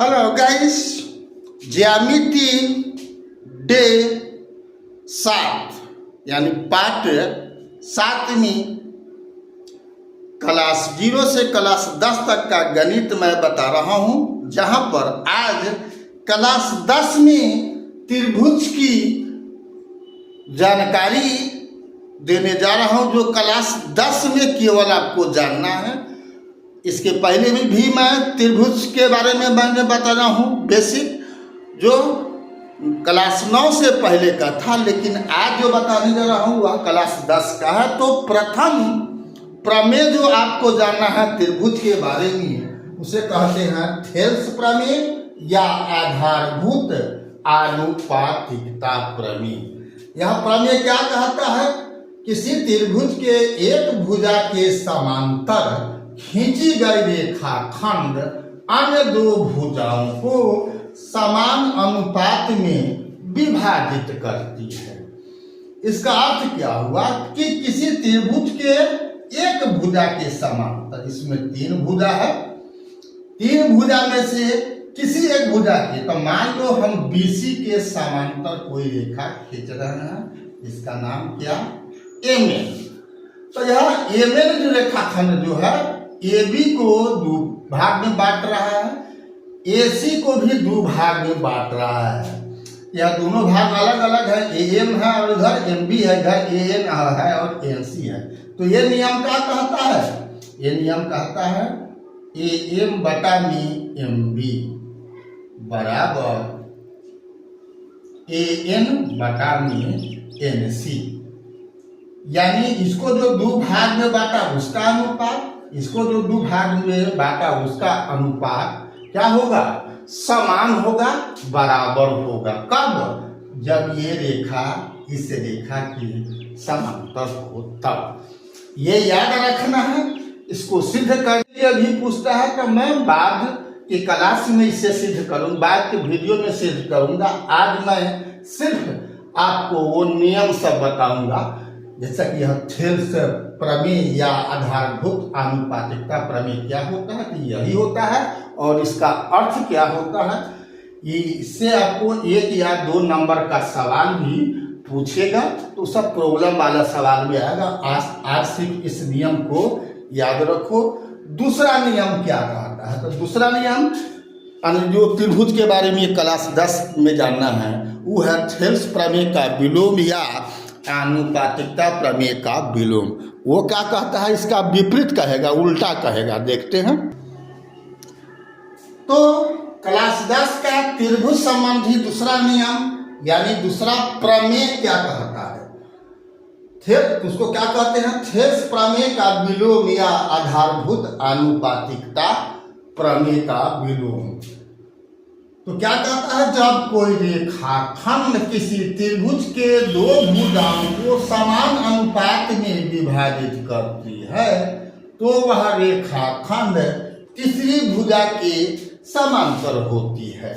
Hello guys, ज्यामिति day 7 यानी part 7वीं class 0 से क्लास 10 तक का गणित मैं बता रहा हूं, जहां पर आज क्लास 10 में त्रिभुज की जानकारी देने जा रहा हूं, जो क्लास 10 में केवल आपको जानना है। इसके पहले भी मैं त्रिभुज के बारे में मैंने बता रहा हूँ बेसिक, जो क्लास 9 से पहले का था, लेकिन आज जो बताने जा रहा हूँ वह क्लास 10 का है। तो प्रथम प्रमेय जो आपको जानना है त्रिभुज के बारे में, उसे कहते हैं थेल्स प्रमेय या आधारभूत आनुपातिकता प्रमेय। यह प्रमेय क्या कहता है? किसी त्रिभुज के एक भुजा के समांतर खींची गई रेखाखंड अन्य दो भुजाओं को समान अनुपात में विभाजित करती है। इसका अर्थ क्या हुआ कि किसी त्रिभुज के एक भुजा के समांतर, इसमें 3 भुजा है, 3 भुजा में से किसी एक भुजा के, तो मान लो हम BC के समांतर कोई रेखा खींच रहे हैं, इसका नाम क्या? MN। तो यह MN जो रेखाखंड जो है AB को 2 भाग में बांट रहा है, AC को भी 2 भाग में बांट रहा है। यह दोनों भाग अलग अलग है, AM है और इधर MB है, इधर AN है और NC है। तो ये नियम क्या कहता है? ये नियम कहता है AM बटा में MB बराबर AN बटा में NC। यानी इसको जो 2 भाग में बांटा उसका अनुपात, इसको जो 2 भाग में बांटा उसका अनुपात क्या होगा? समान होगा, बराबर होगा। कब? जब ये रेखा इस रेखा की समांतर हो तब। ये याद रखना है। इसको सिद्ध करके भी पूछता है कि मैं बाद की क्लास में इसे सिद्ध करूँ, बाद के वीडियो में सिद्ध करूँगा। आज मैं सिर्फ आपको वो नियम सब बताऊंगा, जैसा कि यह थेल्स प्रमेय या आधारभूत आनुपातिकता प्रमेय क्या होता है, कि यही होता है। और इसका अर्थ क्या होता है, इससे आपको 1 या 2 नंबर का सवाल भी पूछेगा, तो सब प्रॉब्लम वाला सवाल भी आएगा। आज सिर्फ इस नियम को याद रखो। दूसरा नियम क्या कहता है? तो दूसरा नियम जो त्रिभुज के बारे में क्लास 10 में जानना है, वो है थेल्स प्रमेय का विलोम या आनुपातिकता प्रमेय का विलोम। वो क्या कहता है? इसका विपरीत कहेगा, उल्टा कहेगा। देखते हैं। तो क्लास 10 का त्रिभुज संबंधी दूसरा नियम यानी दूसरा प्रमेय क्या कहता है? उसको क्या कहते हैं? थेल्स प्रमेय का विलोम या आधारभूत आनुपातिकता प्रमेय का विलोम। तो क्या कहता है? जब कोई रेखाखंड किसी त्रिभुज के 2 भुजाओं को समान अनुपात में विभाजित करती है, तो वह रेखाखंड तीसरी भुजा के समांतर होती है।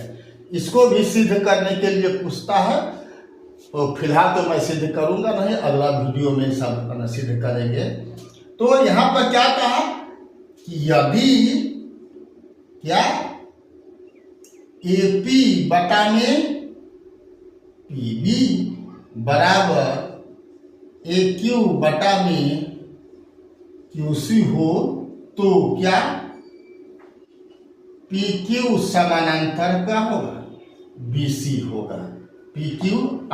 इसको भी सिद्ध करने के लिए पूछता है। तो फिलहाल तो मैं सिद्ध करूंगा नहीं, अगला वीडियो में सब सिद्ध करेंगे। तो यहाँ पर क्या कहा कि यदि क्या AP बटा में PB बराबर AQ बटा में QC हो, तो क्या PQ समानांतर का होगा? BC होगा। PQ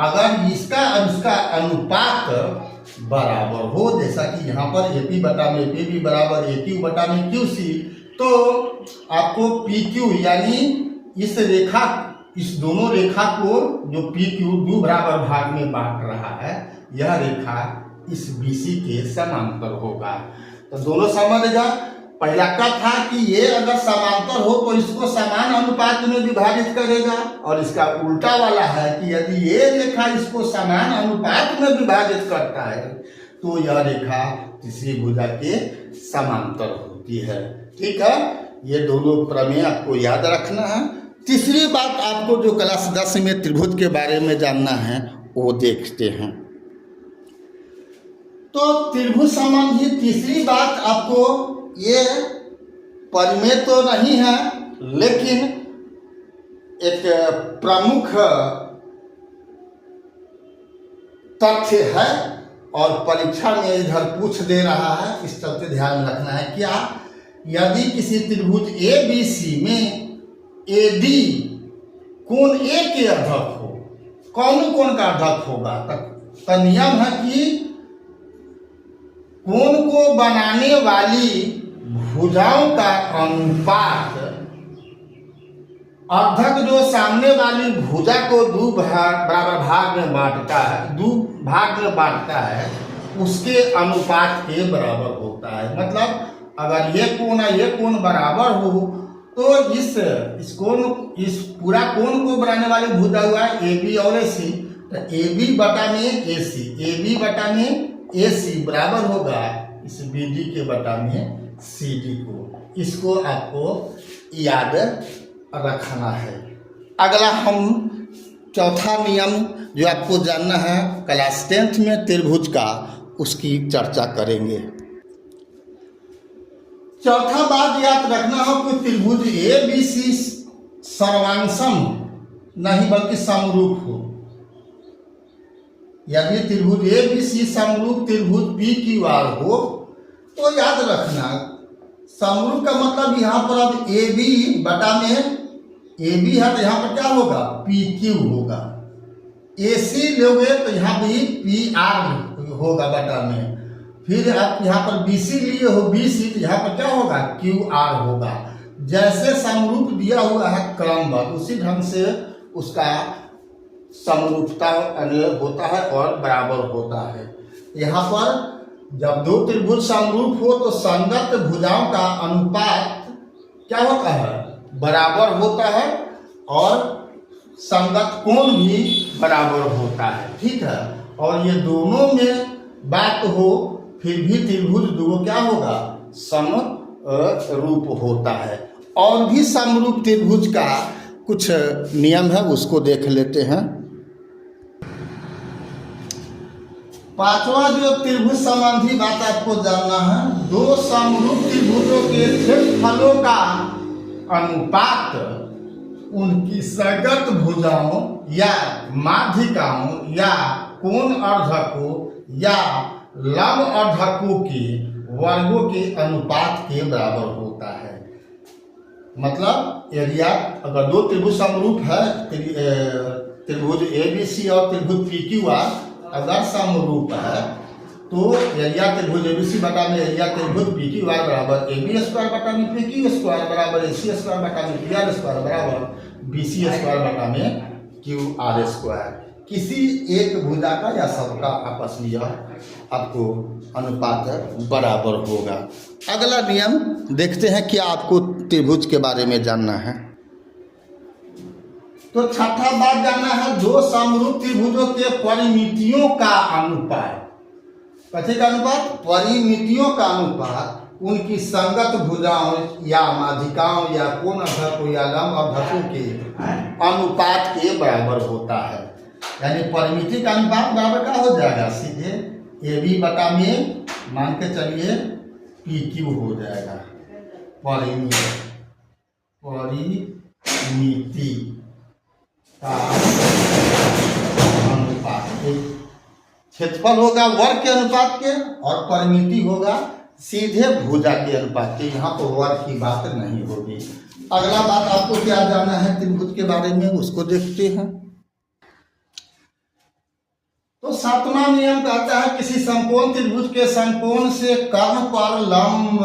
अगर इसका उसका अनुपात बराबर हो, जैसा कि यहाँ पर AP बटा में PB बराबर AQ बटा में QC, तो आपको PQ यानी इस दोनों रेखा को जो PQ 2 बराबर भाग में बांट रहा है, यह रेखा इस BC के समांतर होगा। तो दोनों समझ जा। पहला का था कि ये अगर समांतर हो तो इसको समान अनुपात में विभाजित करेगा, और इसका उल्टा वाला है कि यदि ये रेखा इसको समान अनुपात में विभाजित करता है, तो यह रेखा तीसरी भुजा के समांतर होती है। ठीक है, ये दोनों प्रमेय आपको याद रखना है। तीसरी बात आपको जो क्लास 10 में त्रिभुज के बारे में जानना है वो देखते हैं। तो त्रिभुज संबंधी तीसरी बात आपको, ये परिमेय तो नहीं है, लेकिन एक प्रमुख तथ्य है और परीक्षा में इधर पूछ दे रहा है, इस चलते ध्यान रखना है। क्या? यदि किसी त्रिभुज ABC में AD कोण A के अर्धक हो, कौन कोण का अर्धक होगा? तो नियम है कि कोण को बनाने वाली भुजाओं का अनुपात अर्धक जो सामने वाली भुजा को दो बराबर भाग में बांटता है, उसके अनुपात के बराबर होता है। मतलब अगर ये कोण बराबर हो तो इस पूरा कोण को बनाने वाली भुजा हुआ है AB और AC, तो AB बटा में AC बराबर होगा इस BD के बटा में CD को। इसको आपको याद रखना है। अगला हम चौथा नियम जो आपको जानना है क्लास 10th में त्रिभुज का, उसकी चर्चा करेंगे। चौथा बात याद रखना हो कि त्रिभुज ABC सर्वांसम नहीं बल्कि समरूप हो। यदि त्रिभुज ABC समरूप त्रिभुज PQR हो तो याद रखना समरूप का मतलब यहाँ पर अब AB बटा में AB है तो यहाँ पर क्या होगा? PQ होगा। AC लोगे तो यहाँ भी PR होगा बटा में। फिर आप यहाँ पर BC लिए हो BC, तो यहाँ पर क्या होगा? QR होगा। जैसे समरूप दिया हुआ है क्रमबद्ध, उसी ढंग से उसका समरूपता होता है और बराबर होता है। यहाँ पर जब दो त्रिभुज समरूप हो तो संगत भुजाओं का अनुपात क्या होता है? बराबर होता है और संगत कोण भी बराबर होता है। ठीक है, और ये दोनों में बात हो फिर भी त्रिभुज दो क्या होगा? समरूप होता है। और भी समरूप त्रिभुज का कुछ नियम है, उसको देख लेते हैं। पांचवा जो त्रिभुज संबंधी बात आपको जानना है, दो समरूप त्रिभुजों के क्षेत्रफलों का अनुपात उनकी संगत भुजाओं या माध्यिकाओं या कोण अर्धकों या लंब अर्धकों के वर्गों के अनुपात के बराबर होता है। मतलब एरिया, अगर दो त्रिभुज समरूप है, त्रिभुज ABC और त्रिभुज PQR अगर समरूप है तो एरिया त्रिभुज ABC बटा में एरिया त्रिभुज PQR बराबर AB स्क्वायर बटा में PQ स्क्वायर बराबर AC स्क्वायर बटा में PR स्क्वायर बराबर BC स्क्वायर बटा में QR स्क्वायर। किसी एक भुजा का या सबका आपस में यह आपको अनुपात बराबर होगा। अगला नियम देखते हैं क्या आपको त्रिभुज के बारे में जानना है। तो छठा बात जानना है, दो समरूप त्रिभुजों के परिमितियों का अनुपात। कथी का अनुपात? परिमितियों का अनुपात उनकी संगत भुजाओं या माध्यिकाओं या कोण अर्धकों या लंब अर्धकों के अनुपात के बराबर होता है। यानी परिमिति का अनुपात बराबर क्या हो जाएगा? सीधे AB बटा में मान के चलिए PQ हो जाएगा। परिमिति का अनुपात, क्षेत्रफल होगा वर्ग के अनुपात के और परिमिति होगा सीधे भुजा के अनुपात के। यहाँ पर वर्ग की बात नहीं होगी। अगला बात आपको क्या जानना है त्रिभुज के बारे में, उसको देखते हैं। तो सातवां नियम कहता है, किसी समकोण त्रिभुज के समकोण से कर्ण पर लंब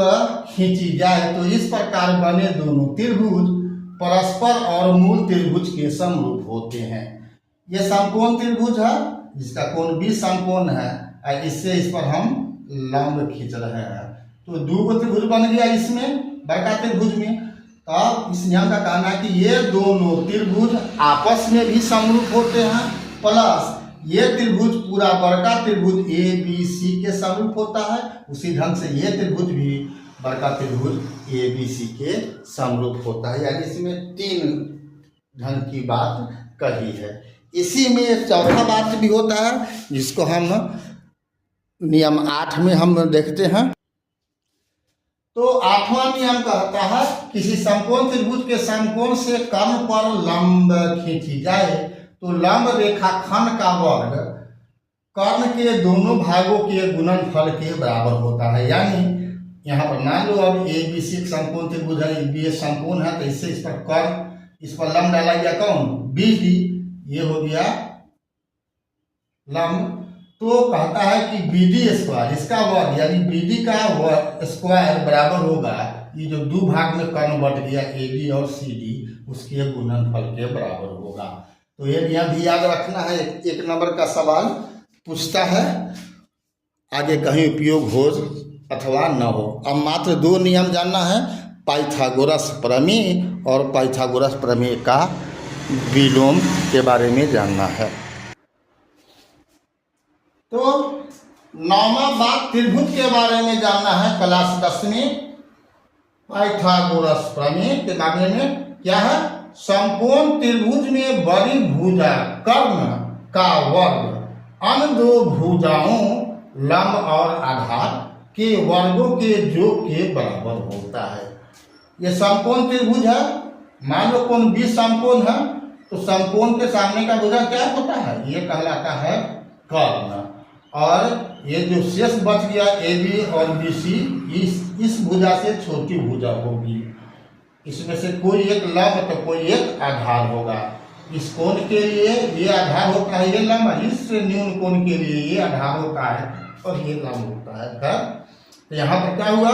खींची जाए तो इस प्रकार बने दोनों त्रिभुज परस्पर और मूल त्रिभुज के समरूप होते हैं। ये समकोण त्रिभुज है जिसका कोण भी समकोण है, इससे इस पर हम लंब खींच रहे हैं तो दो त्रिभुज बन गया इसमें बड़का त्रिभुज में। तब इस नियम का कहना है कि ये दोनों त्रिभुज आपस में भी समरूप होते हैं, प्लस ये त्रिभुज पूरा बड़का त्रिभुज ABC के समरूप होता है। उसी ढंग से ये त्रिभुज भी बड़का त्रिभुज ABC के समरूप होता है। यानी इसमें तीन ढंग की बात कही है। इसी में एक चौथा बात भी होता है जिसको हम नियम 8 में हम देखते हैं। तो आठवां नियम कहता है किसी समकोण त्रिभुज के समकोण से कर्ण पर लंब खींची जाए तो लंब रेखाखंड का वर्ग कर्ण के दोनों भागों के गुणनफल के बराबर होता है। यानी यहाँ पर मान लो अब ए बी सी समकोण त्रिभुज है, बी ए समकोण है, तो इससे इस पर कर्ण, इस पर लंब डाला गया कौन, बी डी, ये हो गया लंब। तो कहता है कि बी डी स्क्वायर, इसका वर्ग यानी बी डी का स्क्वायर बराबर होगा, ये जो दो भाग में कर्ण बट गया ए डी और सी डी, उसके गुणनफल के बराबर होगा। तो ये नियम भी याद रखना है, एक नंबर का सवाल पूछता है, आगे कहीं उपयोग हो अथवा न हो। अब मात्र दो नियम जानना है, पाइथागोरस प्रमेय और पाइथागोरस प्रमेय का विलोम के बारे में जानना है। तो नौवां बात त्रिभुज के बारे में जानना है, क्लास 10 में पाइथागोरस प्रमेय के बारे में क्या है, समकोण त्रिभुज में बड़ी भुजा कर्ण का वर्ग अन्य दो भुजाओं लंब और आधार के वर्गों के योग के बराबर होता है। ये समकोण त्रिभुज है, मान लो कोण बी समकोण है, तो समकोण के सामने का भुजा क्या होता है, ये कहलाता है कर्ण। और ये जो शेष बच गया ए बी और बी सी, इस भुजा से छोटी भुजा होगी, इसमें से कोई एक लंब तो कोई एक आधार होगा। इस कोण के लिए ये आधार होता है, ये लंब, इस न्यून कोण के लिए ये आधार होता है और ये लंब होता है। तो यहाँ पर क्या हुआ,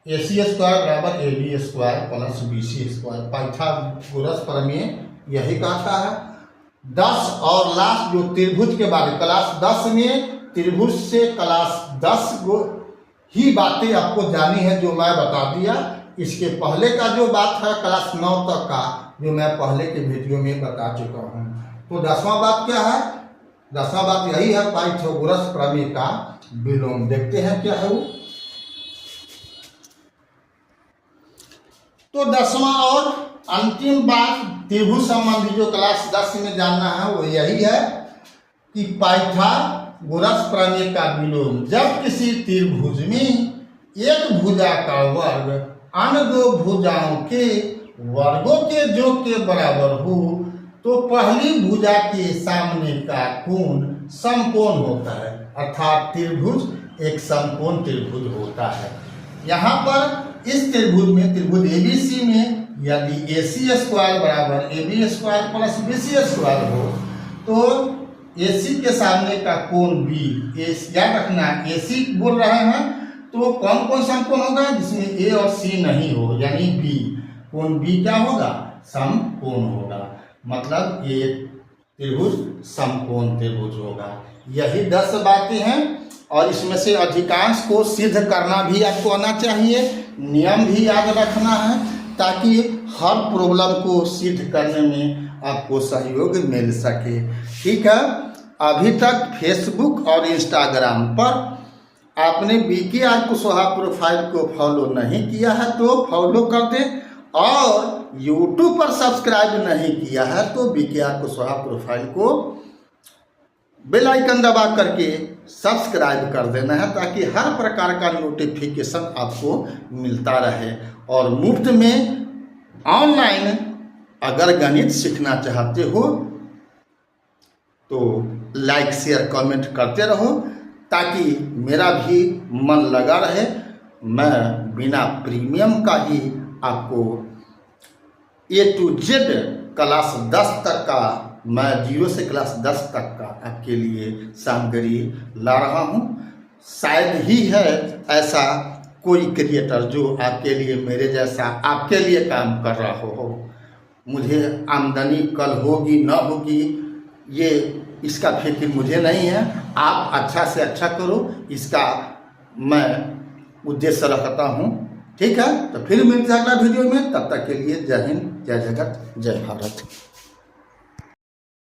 ए सी स्क्वायर बराबर A B square plus B C square. Pythagoras प्रमेय यही कहता है। 10 और लास्ट जो त्रिभुज के बारे, क्लास 10 में त्रिभुज से क्लास 10 को ही बातें आपको जानी है जो मैं बता दिया। इसके पहले का जो बात है क्लास 9 तक का, जो मैं पहले के वीडियो में बता चुका हूँ। तो 10वां बात क्या है, 10वां बात यही है, पाइथागोरस प्रमेय का विलोम। देखते हैं क्या है वो। तो 10वां और अंतिम बात त्रिभुज संबंधी जो क्लास 10 में जानना है वो यही है कि पाइथागोरस प्रमेय का विलोम, जब किसी त्रिभुज में एक भुजा का वर्ग अन्य दो भुजाओं के वर्गों के योग के बराबर हो तो पहली भुजा के सामने का कोण समकोण होता है, अर्थात त्रिभुज एक समकोण त्रिभुज होता है। यहाँ पर इस त्रिभुज में, त्रिभुज एबीसी में, यदि ए सी स्क्वायर बराबर A B square plus B C square हो तो ए सी के सामने का कोण बी, याद रखना ए सी बोल रहे हैं तो कौन कौन समकोण होगा, जिसमें ए और सी नहीं हो, यानी बी, कोण बी क्या होगा, समकोण होगा। मतलब ये त्रिभुज समकोण त्रिभुज होगा। यही 10 बातें हैं और इसमें से अधिकांश को सिद्ध करना भी आपको आना चाहिए, नियम भी याद रखना है, ताकि हर प्रॉब्लम को सिद्ध करने में आपको सहयोग मिल सके। ठीक है, अभी तक फेसबुक और इंस्टाग्राम पर आपने BKR कुशवाहा प्रोफाइल को फॉलो नहीं किया है तो फॉलो कर दें, और यूट्यूब पर सब्सक्राइब नहीं किया है तो BKR कुशवाहा प्रोफाइल को बेल आइकन दबा करके सब्सक्राइब कर देना है, ताकि हर प्रकार का नोटिफिकेशन आपको मिलता रहे। और मुफ्त में ऑनलाइन अगर गणित सीखना चाहते हो तो लाइक शेयर कमेंट करते रहो, ताकि मेरा भी मन लगा रहे। मैं बिना प्रीमियम का ही आपको A to Z क्लास 10 तक का, मैं 0 से क्लास 10 तक का आपके लिए सामग्री ला रहा हूँ। शायद ही है ऐसा कोई क्रिएटर जो आपके लिए, मेरे जैसा आपके लिए काम कर रहा हो। मुझे आमदनी कल होगी न होगी ये इसका फिक्र मुझे नहीं है, आप अच्छा से अच्छा करो, इसका मैं उद्देश्य रखता हूँ। ठीक है, तो फिर मिलते हैं अगला वीडियो में, तब तक के लिए जय हिंद, जय जगत, जय भारत।